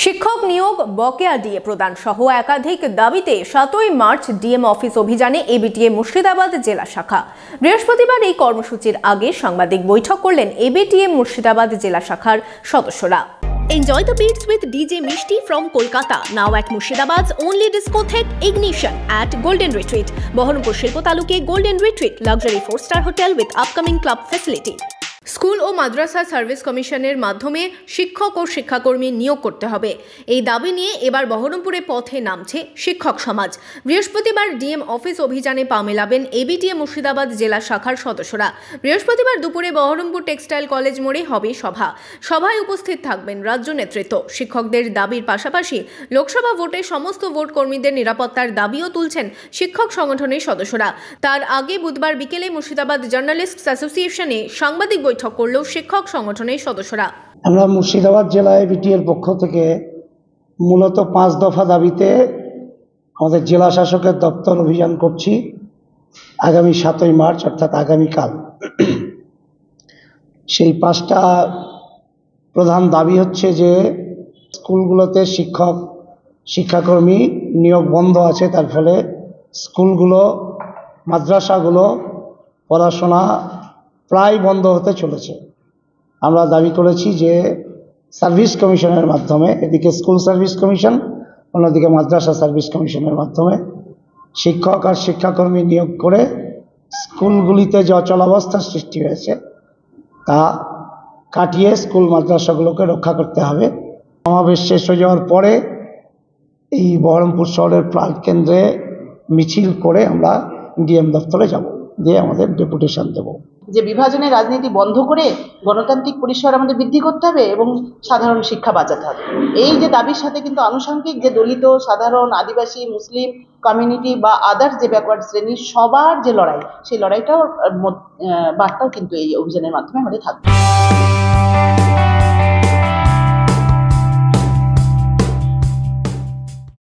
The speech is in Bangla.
শিক্ষক নিয়োগ, বকেয়া ডিএ প্রদান সহ একাধিক দাবিতে 7ই মার্চ ডিএম অফিস অভিযানে এবিটিএ মুর্শিদাবাদ জেলা শাখা। বৃহস্পতিবার এই কর্মসূচির আগে সাংবাদিক বৈঠক করলেন এবিটিএ মুর্শিদাবাদ জেলা শাখার সদস্যরা। Enjoy the beats with DJ Mishti from Kolkata, now at Murshidabad's only discotheque Ignition at Golden Retreat, Baharampur Shilpo Taluke Golden Retreat, luxury 4-star hotel with upcoming club facility. School ও মাদ্রাসা সার্ভিস কমিশনের মাধ্যমে শিক্ষক ও শিক্ষাকর্মী নিয়োগ করতে হবে, এই দাবি নিয়ে এবার বহরমপুরে পথে নামছে শিক্ষক সমাজ। বৃহস্পতিবার ডিএম অফিস অভিযানে পা মেলাবেন এবিটিএ মুর্শিদাবাদ জেলা শাখার সদস্যরা। বৃহস্পতিবার দুপুরে বহরমপুর টেক্সটাইল কলেজ মোড়ে হবে সভা। সভায় উপস্থিত থাকবেন রাজ্য নেতৃত্ব। শিক্ষকদের দাবির পাশাপাশি লোকসভা ভোটে সমস্ত ভোট কর্মীদের নিরাপত্তার দাবিও তুলছেন শিক্ষক সংগঠনের সদস্যরা। তার আগে বুধবার বিকেলে মুর্শিদাবাদ জার্নালিস্টস অ্যাসোসিয়েশনে সাংবাদিক বৈঠক করল শিক্ষক সংগঠনের সদস্যরা। আমরা মুর্শিদাবাদ জেলা এবিটিএর পক্ষ থেকে মূলত 5 দফা দাবিতে আমাদের জেলা শাসকের দপ্তর অভিযান করছি আগামী 7ই মার্চ অর্থাৎ আগামীকাল। সেই 5টা প্রধান দাবি হচ্ছে যে স্কুলগুলোতে শিক্ষক শিক্ষাকর্মী নিয়োগ বন্ধ আছে, তার ফলে স্কুলগুলো মাদ্রাসাগুলো পড়াশোনা প্রায় বন্ধ হতে চলেছে। আমরা দাবি করেছি যে সার্ভিস কমিশনের মাধ্যমে, এদিকে স্কুল সার্ভিস কমিশন, অন্যদিকে মাদ্রাসা সার্ভিস কমিশনের মাধ্যমে শিক্ষক আর শিক্ষাকর্মী নিয়োগ করে স্কুলগুলিতে যে অচলাবস্থার সৃষ্টি হয়েছে তা কাটিয়ে স্কুল মাদ্রাসাগুলোকে রক্ষা করতে হবে। সমাবেশ শেষ হয়ে যাওয়ার পরে এই বহরমপুর শহরের প্রাণকেন্দ্রে মিছিল করে আমরা ডিএম দপ্তরে যাব, দিয়ে আমাদের ডেপুটেশন দেব। যে বিভাজনের রাজনীতি বন্ধ করে গণতান্ত্রিক পরিসর আমাদের বৃদ্ধি করতে হবে এবং সাধারণ শিক্ষা বাঁচাতে হবে। এই যে দাবির সাথে কিন্তু আনুষঙ্গিক যে দলিত, সাধারণ, আদিবাসী, মুসলিম কমিউনিটি বা আদার যে ব্যাকওয়ার্ড শ্রেণীর সবার যে লড়াই, সেই লড়াইটাও বার্তাও কিন্তু এই অভিযানের মাধ্যমে আমাদের থাকবে।